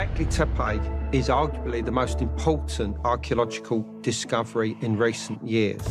Göbekli Tepe is arguably the most important archaeological discovery in recent years.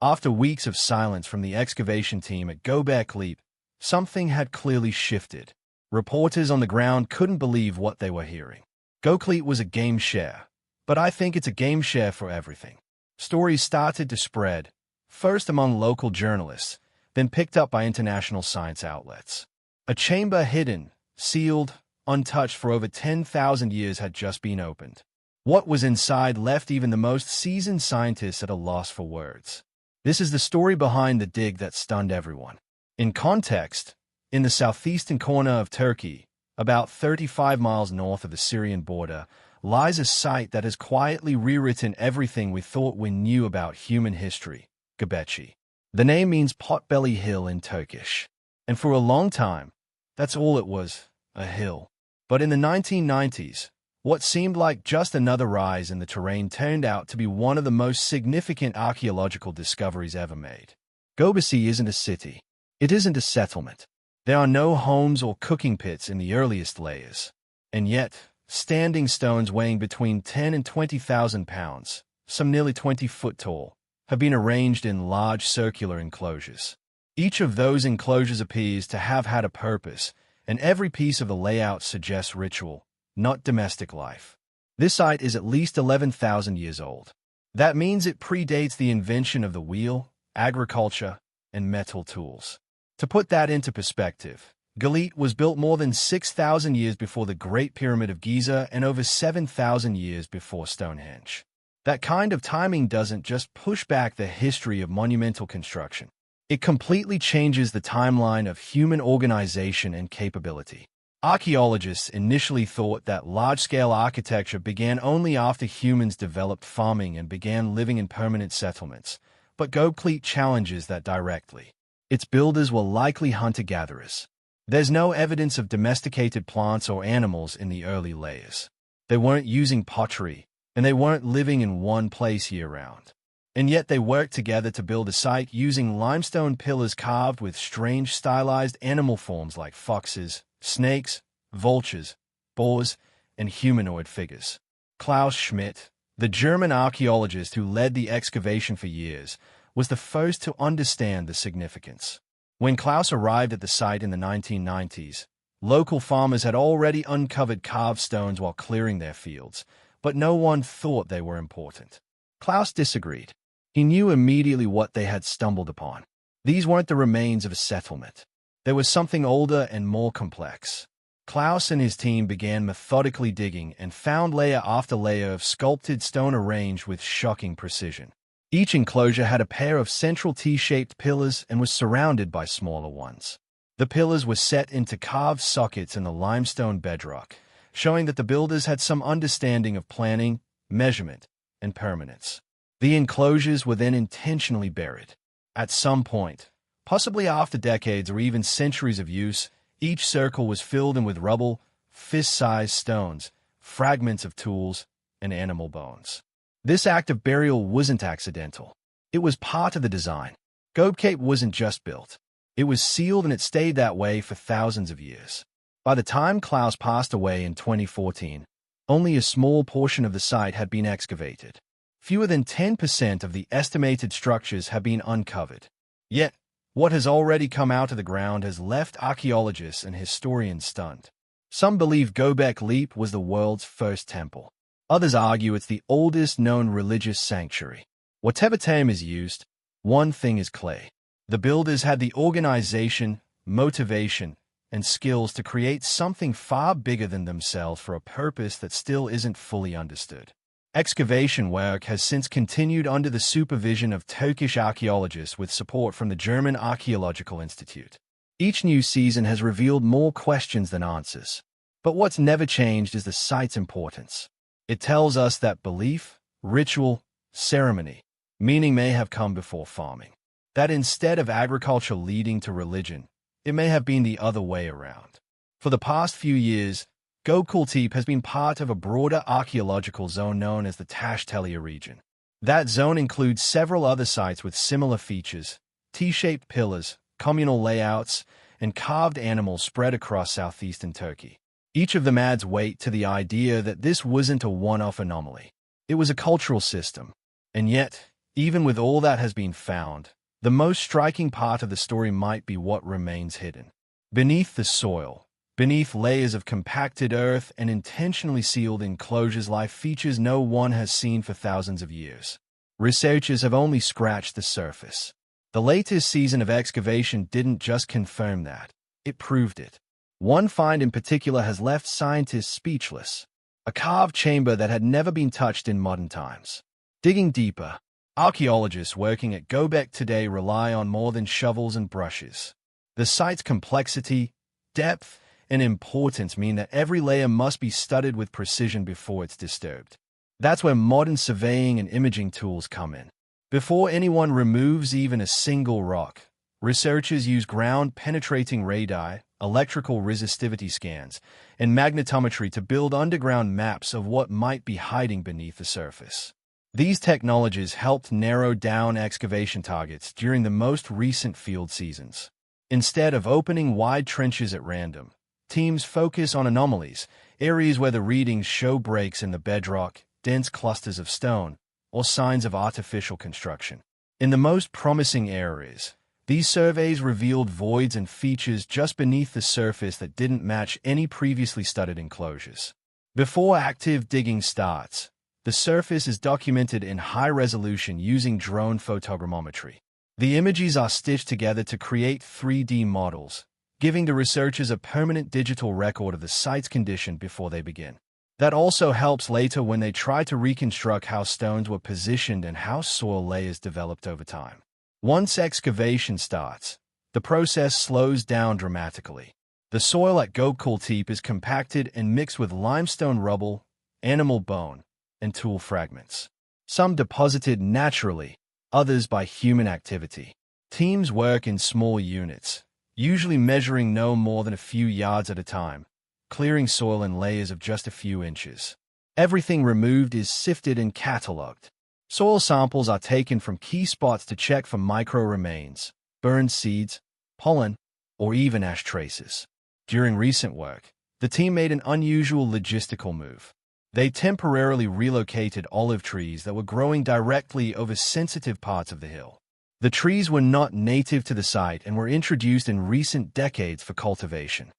After weeks of silence from the excavation team at Göbekli, something had clearly shifted. Reporters on the ground couldn't believe what they were hearing. Göbekli was a game share, but I think it's a game share for everything. Stories started to spread, first among local journalists, then picked up by international science outlets. A chamber hidden, sealed, untouched for over 10,000 years had just been opened. What was inside left even the most seasoned scientists at a loss for words. This is the story behind the dig that stunned everyone. In context, in the southeastern corner of Turkey, about 35 miles north of the Syrian border, lies a site that has quietly rewritten everything we thought we knew about human history, Göbekli. The name means potbelly hill in Turkish, and for a long time, that's all it was, a hill. But in the 1990s, what seemed like just another rise in the terrain turned out to be one of the most significant archaeological discoveries ever made. Göbekli isn't a city. It isn't a settlement. There are no homes or cooking pits in the earliest layers. And yet, standing stones weighing between 10 and 20,000 pounds, some nearly 20 foot tall, have been arranged in large circular enclosures. Each of those enclosures appears to have had a purpose, and every piece of the layout suggests ritual, not domestic life. This site is at least 11,000 years old. That means it predates the invention of the wheel, agriculture, and metal tools. To put that into perspective, Göbekli was built more than 6,000 years before the Great Pyramid of Giza and over 7,000 years before Stonehenge. That kind of timing doesn't just push back the history of monumental construction. It completely changes the timeline of human organization and capability. Archaeologists initially thought that large-scale architecture began only after humans developed farming and began living in permanent settlements, but Göbekli challenges that directly. Its builders were likely hunter-gatherers. There's no evidence of domesticated plants or animals in the early layers. They weren't using pottery, and they weren't living in one place year-round. And yet they worked together to build a site using limestone pillars carved with strange stylized animal forms like foxes, snakes, vultures, boars, and humanoid figures. Klaus Schmidt, the German archaeologist who led the excavation for years, was the first to understand the significance. When Klaus arrived at the site in the 1990s, local farmers had already uncovered carved stones while clearing their fields, but no one thought they were important. Klaus disagreed. He knew immediately what they had stumbled upon. These weren't the remains of a settlement. There was something older and more complex. Klaus and his team began methodically digging and found layer after layer of sculpted stone arranged with shocking precision. Each enclosure had a pair of central T-shaped pillars and was surrounded by smaller ones. The pillars were set into carved sockets in the limestone bedrock, showing that the builders had some understanding of planning, measurement, and permanence. The enclosures were then intentionally buried. At some point, possibly after decades or even centuries of use, each circle was filled in with rubble, fist-sized stones, fragments of tools, and animal bones. This act of burial wasn't accidental. It was part of the design. Göbekli wasn't just built. It was sealed and it stayed that way for thousands of years. By the time Klaus passed away in 2014, only a small portion of the site had been excavated. Fewer than 10% of the estimated structures have been uncovered. Yet, what has already come out of the ground has left archaeologists and historians stunned. Some believe Göbekli was the world's first temple. Others argue it's the oldest known religious sanctuary. Whatever term is used, one thing is clear. The builders had the organization, motivation, and skills to create something far bigger than themselves for a purpose that still isn't fully understood. Excavation work has since continued under the supervision of Turkish archaeologists with support from the German Archaeological Institute. Each new season has revealed more questions than answers. But what's never changed is the site's importance. It tells us that belief, ritual, ceremony, meaning may have come before farming. That instead of agriculture leading to religion, it may have been the other way around. For the past few years, Göbekli Tepe has been part of a broader archaeological zone known as the Taştepe region. That zone includes several other sites with similar features, T-shaped pillars, communal layouts, and carved animals spread across southeastern Turkey. Each of them adds weight to the idea that this wasn't a one-off anomaly. It was a cultural system. And yet, even with all that has been found, the most striking part of the story might be what remains hidden. Beneath the soil, beneath layers of compacted earth and intentionally sealed enclosures, lie features no one has seen for thousands of years. Researchers have only scratched the surface. The latest season of excavation didn't just confirm that, it proved it. One find in particular has left scientists speechless. A carved chamber that had never been touched in modern times. Digging deeper, archaeologists working at Göbekli today rely on more than shovels and brushes. The site's complexity, depth, and importance mean that every layer must be studied with precision before it's disturbed. That's where modern surveying and imaging tools come in. Before anyone removes even a single rock, researchers use ground-penetrating radar, electrical resistivity scans, and magnetometry to build underground maps of what might be hiding beneath the surface. These technologies helped narrow down excavation targets during the most recent field seasons. Instead of opening wide trenches at random, teams focus on anomalies, areas where the readings show breaks in the bedrock, dense clusters of stone, or signs of artificial construction. In the most promising areas, these surveys revealed voids and features just beneath the surface that didn't match any previously studied enclosures. Before active digging starts, the surface is documented in high resolution using drone photogrammetry. The images are stitched together to create 3D models, giving the researchers a permanent digital record of the site's condition before they begin. That also helps later when they try to reconstruct how stones were positioned and how soil layers developed over time. Once excavation starts, the process slows down dramatically. The soil at Göbekli Tepe is compacted and mixed with limestone rubble, animal bone, and tool fragments. Some deposited naturally, others by human activity. Teams work in small units, usually measuring no more than a few yards at a time, clearing soil in layers of just a few inches. Everything removed is sifted and catalogued. Soil samples are taken from key spots to check for micro-remains, burned seeds, pollen, or even ash traces. During recent work, the team made an unusual logistical move. They temporarily relocated olive trees that were growing directly over sensitive parts of the hill. The trees were not native to the site and were introduced in recent decades for cultivation.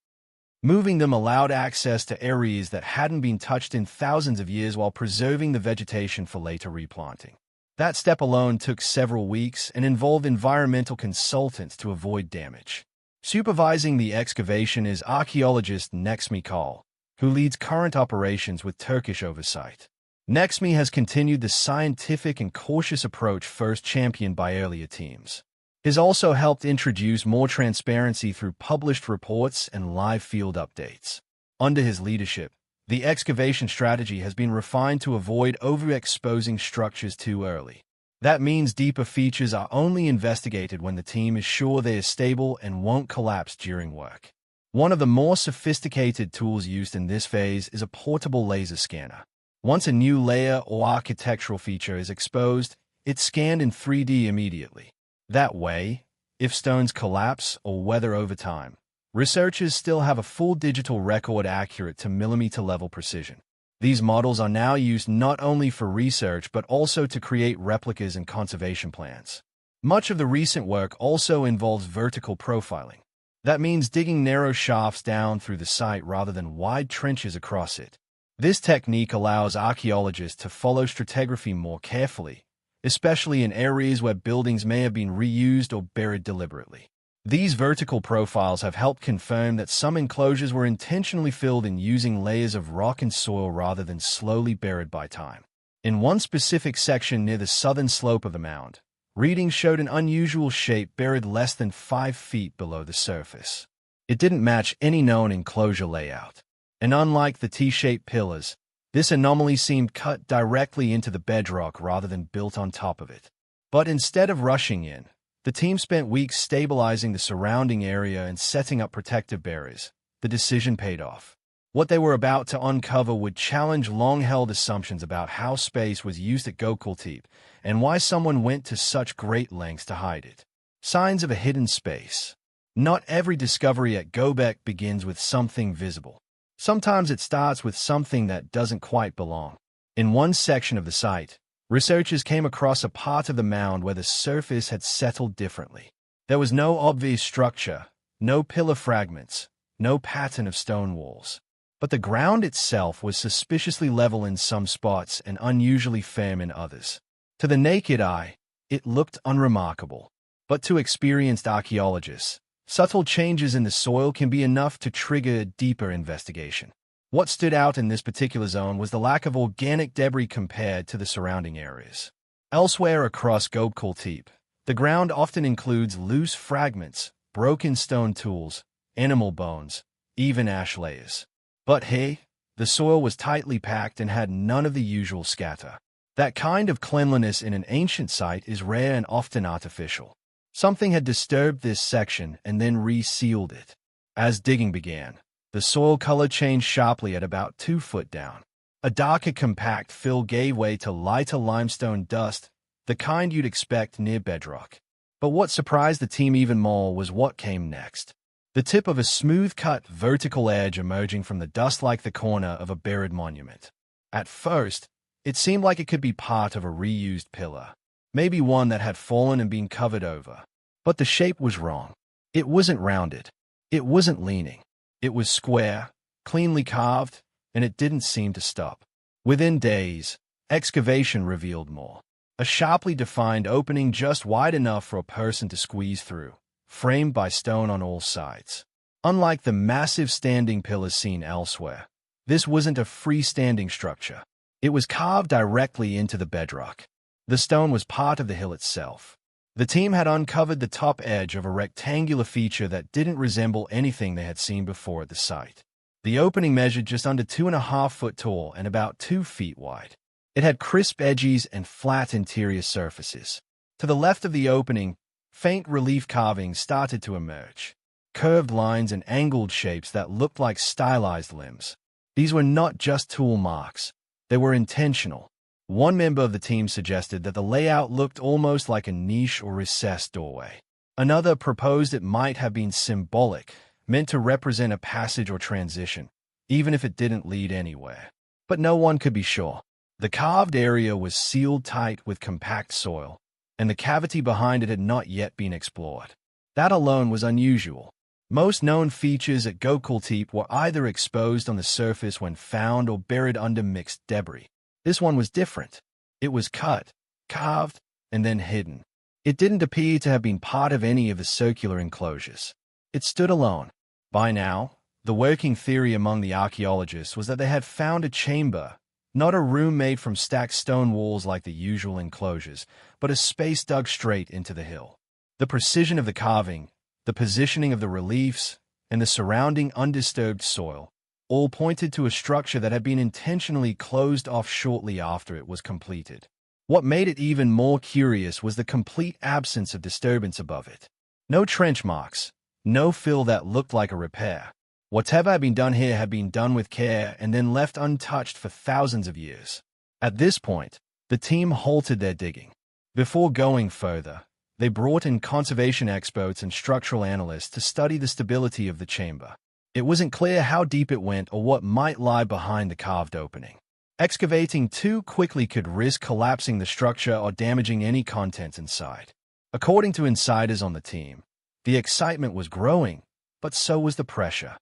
Moving them allowed access to areas that hadn't been touched in thousands of years while preserving the vegetation for later replanting. That step alone took several weeks and involved environmental consultants to avoid damage. Supervising the excavation is archaeologist Nexmi Kal, who leads current operations with Turkish oversight. Nexmi has continued the scientific and cautious approach first championed by earlier teams. He's also helped introduce more transparency through published reports and live field updates. Under his leadership, the excavation strategy has been refined to avoid overexposing structures too early. That means deeper features are only investigated when the team is sure they are stable and won't collapse during work. One of the more sophisticated tools used in this phase is a portable laser scanner. Once a new layer or architectural feature is exposed, it's scanned in 3D immediately. That way, if stones collapse or weather over time, researchers still have a full digital record accurate to millimeter-level precision. These models are now used not only for research but also to create replicas and conservation plans. Much of the recent work also involves vertical profiling. That means digging narrow shafts down through the site rather than wide trenches across it. This technique allows archaeologists to follow stratigraphy more carefully, especially in areas where buildings may have been reused or buried deliberately. These vertical profiles have helped confirm that some enclosures were intentionally filled in using layers of rock and soil rather than slowly buried by time. In one specific section near the southern slope of the mound, readings showed an unusual shape buried less than 5 feet below the surface. It didn't match any known enclosure layout. And unlike the T-shaped pillars, this anomaly seemed cut directly into the bedrock rather than built on top of it. But instead of rushing in, the team spent weeks stabilizing the surrounding area and setting up protective barriers. The decision paid off. What they were about to uncover would challenge long-held assumptions about how space was used at Göbekli Tepe and why someone went to such great lengths to hide it. Signs of a hidden space. Not every discovery at Göbekli begins with something visible. Sometimes it starts with something that doesn't quite belong. In one section of the site, researchers came across a part of the mound where the surface had settled differently. There was no obvious structure, no pillar fragments, no pattern of stone walls. But the ground itself was suspiciously level in some spots and unusually firm in others. To the naked eye, it looked unremarkable. But to experienced archaeologists, subtle changes in the soil can be enough to trigger deeper investigation. What stood out in this particular zone was the lack of organic debris compared to the surrounding areas. Elsewhere across Göbekli Tepe, the ground often includes loose fragments, broken stone tools, animal bones, even ash layers. But here, the soil was tightly packed and had none of the usual scatter. That kind of cleanliness in an ancient site is rare and often artificial. Something had disturbed this section and then resealed it. As digging began, the soil color changed sharply at about 2 foot down. A darker compact fill gave way to lighter limestone dust, the kind you'd expect near bedrock. But what surprised the team even more was what came next. The tip of a smooth-cut vertical edge emerging from the dust like the corner of a buried monument. At first, it seemed like it could be part of a reused pillar, maybe one that had fallen and been covered over. But the shape was wrong. It wasn't rounded. It wasn't leaning. It was square, cleanly carved, and it didn't seem to stop. Within days, excavation revealed more. A sharply defined opening just wide enough for a person to squeeze through, framed by stone on all sides. Unlike the massive standing pillars seen elsewhere, this wasn't a freestanding structure. It was carved directly into the bedrock. The stone was part of the hill itself. The team had uncovered the top edge of a rectangular feature that didn't resemble anything they had seen before at the site. The opening measured just under 2.5 feet tall and about 2 feet wide. It had crisp edges and flat interior surfaces. To the left of the opening, faint relief carvings started to emerge. Curved lines and angled shapes that looked like stylized limbs. These were not just tool marks. They were intentional. One member of the team suggested that the layout looked almost like a niche or recessed doorway. Another proposed it might have been symbolic, meant to represent a passage or transition, even if it didn't lead anywhere. But no one could be sure. The carved area was sealed tight with compact soil, and the cavity behind it had not yet been explored. That alone was unusual. Most known features at Göbekli Tepe were either exposed on the surface when found or buried under mixed debris. This one was different. It was cut, carved, and then hidden. It didn't appear to have been part of any of the circular enclosures. It stood alone. By now, the working theory among the archaeologists was that they had found a chamber, not a room made from stacked stone walls like the usual enclosures, but a space dug straight into the hill. The precision of the carving, the positioning of the reliefs, and the surrounding undisturbed soil all pointed to a structure that had been intentionally closed off shortly after it was completed. What made it even more curious was the complete absence of disturbance above it. No trench marks, no fill that looked like a repair. Whatever had been done here had been done with care and then left untouched for thousands of years. At this point, the team halted their digging. Before going further, they brought in conservation experts and structural analysts to study the stability of the chamber. It wasn't clear how deep it went or what might lie behind the carved opening. Excavating too quickly could risk collapsing the structure or damaging any contents inside. According to insiders on the team, the excitement was growing, but so was the pressure.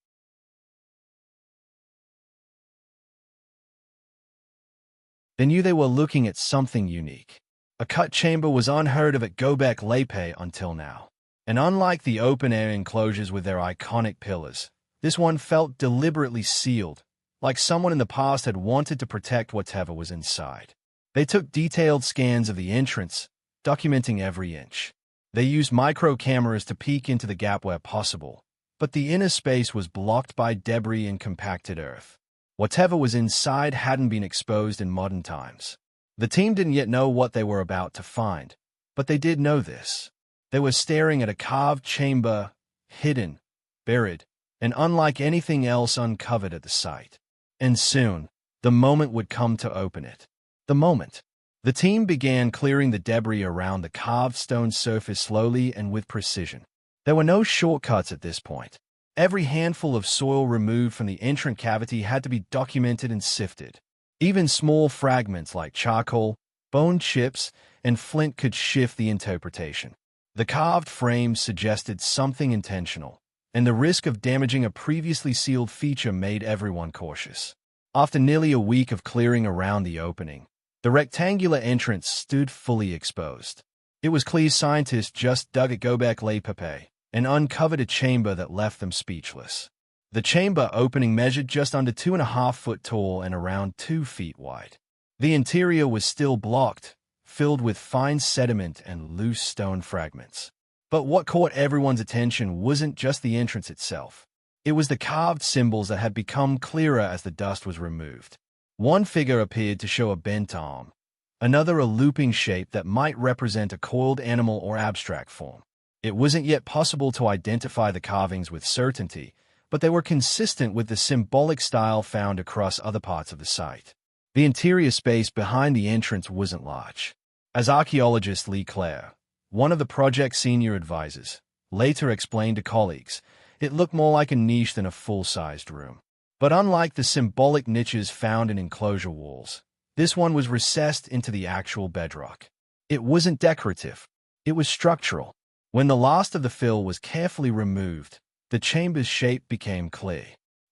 They knew they were looking at something unique. A cut chamber was unheard of at Göbekli Tepe until now. And unlike the open-air enclosures with their iconic pillars, this one felt deliberately sealed, like someone in the past had wanted to protect whatever was inside. They took detailed scans of the entrance, documenting every inch. They used micro cameras to peek into the gap where possible, but the inner space was blocked by debris and compacted earth. Whatever was inside hadn't been exposed in modern times. The team didn't yet know what they were about to find, but they did know this. They were staring at a carved chamber, hidden, buried, and unlike anything else uncovered at the site. And soon, the moment would come to open it. The moment. The team began clearing the debris around the carved stone surface slowly and with precision. There were no shortcuts at this point. Every handful of soil removed from the entrant cavity had to be documented and sifted. Even small fragments like charcoal, bone chips, and flint could shift the interpretation. The carved frames suggested something intentional, and the risk of damaging a previously sealed feature made everyone cautious. After nearly a week of clearing around the opening, the rectangular entrance stood fully exposed. It was clear scientists just dug at Göbekli Tepe and uncovered a chamber that left them speechless. The chamber opening measured just under 2.5 feet tall and around 2 feet wide. The interior was still blocked, filled with fine sediment and loose stone fragments. But what caught everyone's attention wasn't just the entrance itself. It was the carved symbols that had become clearer as the dust was removed. One figure appeared to show a bent arm, another a looping shape that might represent a coiled animal or abstract form. It wasn't yet possible to identify the carvings with certainty, but they were consistent with the symbolic style found across other parts of the site. The interior space behind the entrance wasn't large. As archaeologist Lee Clare, one of the project's senior advisors, later explained to colleagues, it looked more like a niche than a full-sized room. But unlike the symbolic niches found in enclosure walls, this one was recessed into the actual bedrock. It wasn't decorative. It was structural. When the last of the fill was carefully removed, the chamber's shape became clear.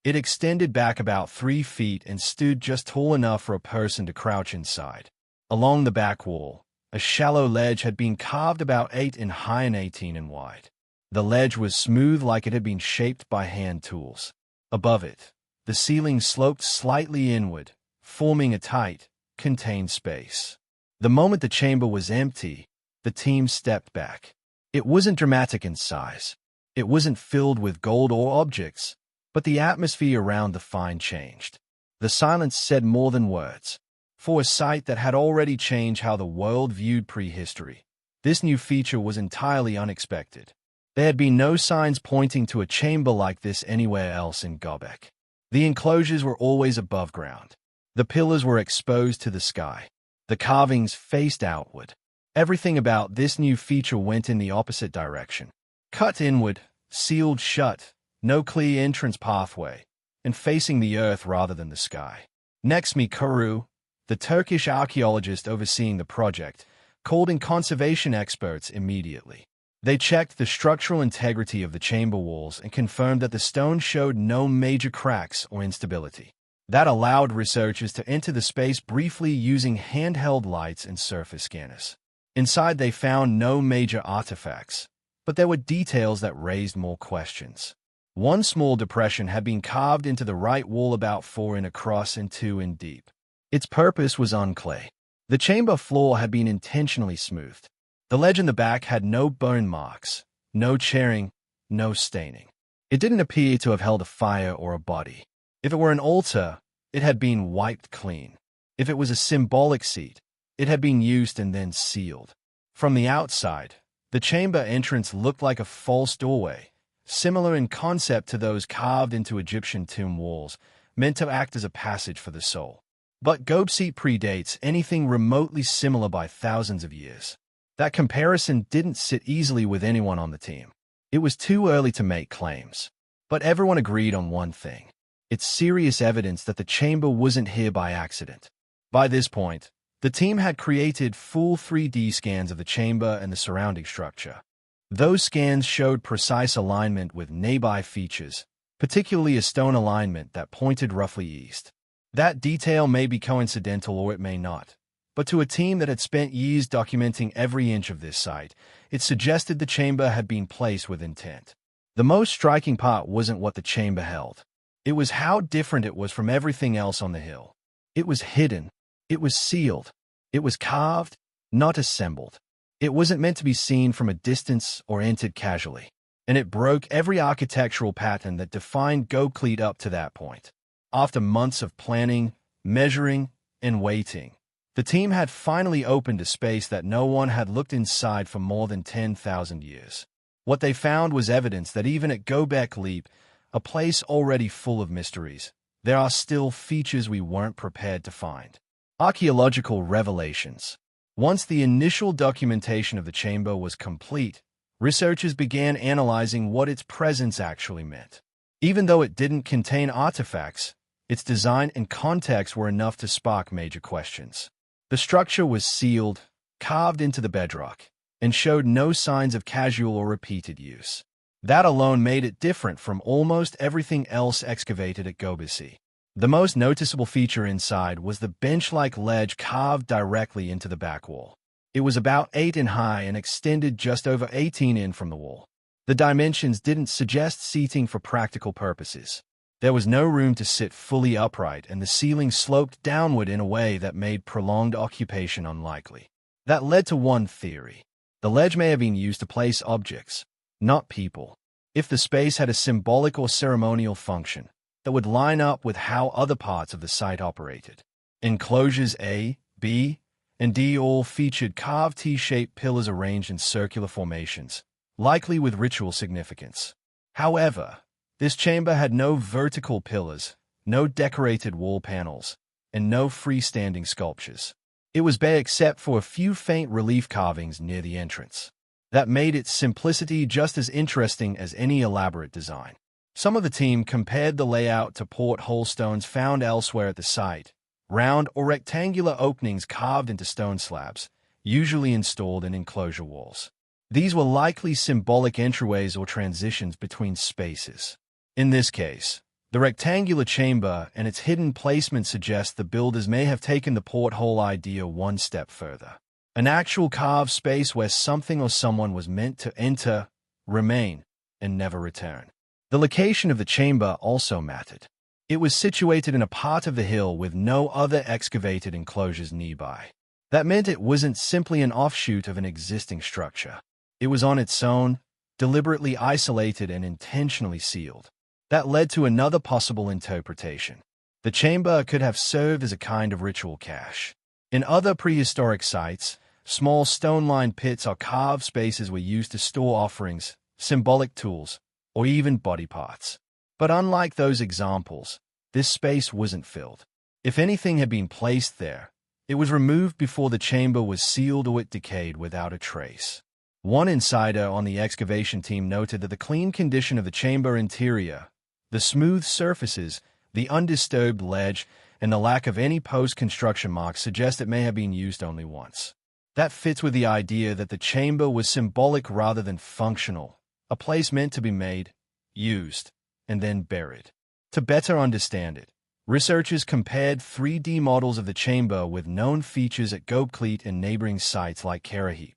It extended back about 3 feet and stood just tall enough for a person to crouch inside. Along the back wall, a shallow ledge had been carved about 8 in high and 18 in wide. The ledge was smooth like it had been shaped by hand tools. Above it, the ceiling sloped slightly inward, forming a tight, contained space. The moment the chamber was empty, the team stepped back. It wasn't dramatic in size. It wasn't filled with gold or objects, but the atmosphere around the find changed. The silence said more than words. For a site that had already changed how the world viewed prehistory, this new feature was entirely unexpected. There had been no signs pointing to a chamber like this anywhere else in Göbekli. The enclosures were always above ground. The pillars were exposed to the sky. The carvings faced outward. Everything about this new feature went in the opposite direction. Cut inward, sealed shut, no clear entrance pathway, and facing the earth rather than the sky. Next, Mikuru, the Turkish archaeologist overseeing the project, called in conservation experts immediately. They checked the structural integrity of the chamber walls and confirmed that the stone showed no major cracks or instability. That allowed researchers to enter the space briefly using handheld lights and surface scanners. Inside, they found no major artifacts, but there were details that raised more questions. One small depression had been carved into the right wall about 4 in across and 2 in deep. Its purpose was unclear. The chamber floor had been intentionally smoothed. The ledge in the back had no bone marks, no charring, no staining. It didn't appear to have held a fire or a body. If it were an altar, it had been wiped clean. If it was a symbolic seat, it had been used and then sealed. From the outside, the chamber entrance looked like a false doorway, similar in concept to those carved into Egyptian tomb walls, meant to act as a passage for the soul. But Göbekli predates anything remotely similar by thousands of years. That comparison didn't sit easily with anyone on the team. It was too early to make claims. But everyone agreed on one thing. It's serious evidence that the chamber wasn't here by accident. By this point, the team had created full 3D scans of the chamber and the surrounding structure. Those scans showed precise alignment with nearby features, particularly a stone alignment that pointed roughly east. That detail may be coincidental or it may not, but to a team that had spent years documenting every inch of this site, it suggested the chamber had been placed with intent. The most striking part wasn't what the chamber held. It was how different it was from everything else on the hill. It was hidden. It was sealed. It was carved, not assembled. It wasn't meant to be seen from a distance or entered casually. And it broke every architectural pattern that defined Göbekli up to that point. After months of planning, measuring, and waiting, the team had finally opened a space that no one had looked inside for more than 10,000 years. What they found was evidence that even at Göbekli, a place already full of mysteries, there are still features we weren't prepared to find. Archaeological revelations. Once the initial documentation of the chamber was complete, researchers began analyzing what its presence actually meant. Even though it didn't contain artifacts, its design and context were enough to spark major questions. The structure was sealed, carved into the bedrock, and showed no signs of casual or repeated use. That alone made it different from almost everything else excavated at Göbekli. The most noticeable feature inside was the bench-like ledge carved directly into the back wall. It was about 8 in high and extended just over 18 in from the wall. The dimensions didn't suggest seating for practical purposes. There was no room to sit fully upright, and the ceiling sloped downward in a way that made prolonged occupation unlikely. That led to one theory. The ledge may have been used to place objects, not people. If the space had a symbolic or ceremonial function, that would line up with how other parts of the site operated. Enclosures A, B, and D all featured carved T-shaped pillars arranged in circular formations, likely with ritual significance. However, this chamber had no vertical pillars, no decorated wall panels, and no freestanding sculptures. It was bare except for a few faint relief carvings near the entrance. That made its simplicity just as interesting as any elaborate design. Some of the team compared the layout to porthole stones found elsewhere at the site, round or rectangular openings carved into stone slabs, usually installed in enclosure walls. These were likely symbolic entryways or transitions between spaces. In this case, the rectangular chamber and its hidden placement suggest the builders may have taken the porthole idea one step further. An actual carved space where something or someone was meant to enter, remain, and never return. The location of the chamber also mattered. It was situated in a part of the hill with no other excavated enclosures nearby. That meant it wasn't simply an offshoot of an existing structure. It was on its own, deliberately isolated and intentionally sealed. That led to another possible interpretation. The chamber could have served as a kind of ritual cache. In other prehistoric sites, small stone-lined pits or carved spaces were used to store offerings, symbolic tools, or even body parts. But unlike those examples, this space wasn't filled. If anything had been placed there, it was removed before the chamber was sealed or it decayed without a trace. One insider on the excavation team noted that the clean condition of the chamber interior, the smooth surfaces, the undisturbed ledge, and the lack of any post-construction marks suggest it may have been used only once. That fits with the idea that the chamber was symbolic rather than functional, a place meant to be made, used, and then buried. To better understand it, researchers compared 3D models of the chamber with known features at Göbekli and neighboring sites like Karaheep.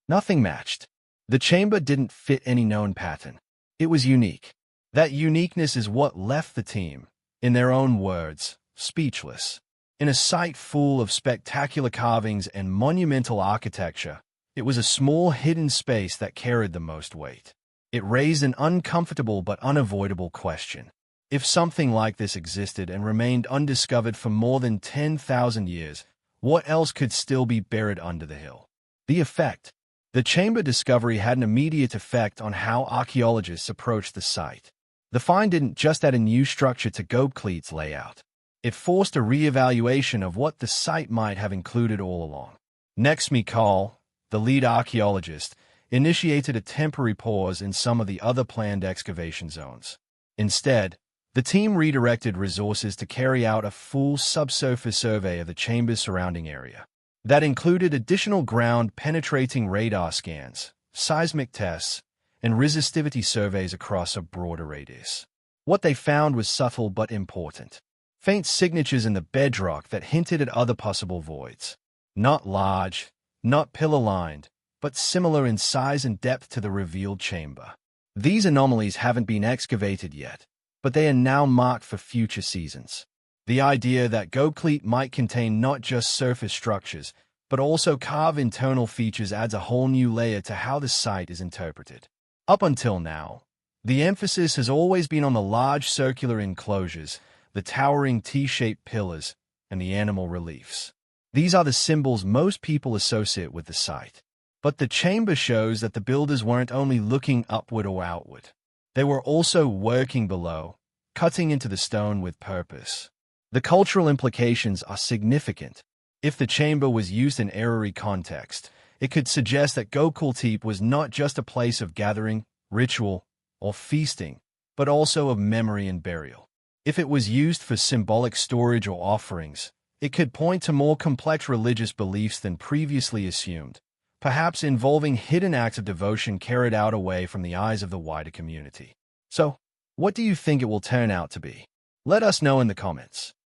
Nothing matched. The chamber didn't fit any known pattern. It was unique. That uniqueness is what left the team, in their own words, speechless. In a site full of spectacular carvings and monumental architecture, it was a small hidden space that carried the most weight. It raised an uncomfortable but unavoidable question. If something like this existed and remained undiscovered for more than 10,000 years, what else could still be buried under the hill? The effect. The chamber discovery had an immediate effect on how archaeologists approached the site. The find didn't just add a new structure to Göbekli's layout. It forced a re-evaluation of what the site might have included all along. Next, Mikhail, the lead archaeologist, initiated a temporary pause in some of the other planned excavation zones. Instead, the team redirected resources to carry out a full subsurface survey of the chamber's surrounding area. That included additional ground-penetrating radar scans, seismic tests, and resistivity surveys across a broader radius. What they found was subtle but important. Faint signatures in the bedrock that hinted at other possible voids. Not large, not pillar-lined, but similar in size and depth to the revealed chamber. These anomalies haven't been excavated yet, but they are now marked for future seasons. The idea that Göbekli might contain not just surface structures, but also carved internal features adds a whole new layer to how the site is interpreted. Up until now, the emphasis has always been on the large circular enclosures, the towering T-shaped pillars, and the animal reliefs. These are the symbols most people associate with the site. But the chamber shows that the builders weren't only looking upward or outward. They were also working below, cutting into the stone with purpose. The cultural implications are significant. If the chamber was used in Arari context, It could suggest that Göbekli Tepe was not just a place of gathering, ritual, or feasting, but also of memory and burial. If it was used for symbolic storage or offerings, it could point to more complex religious beliefs than previously assumed, perhaps involving hidden acts of devotion carried out away from the eyes of the wider community. So, what do you think it will turn out to be? Let us know in the comments.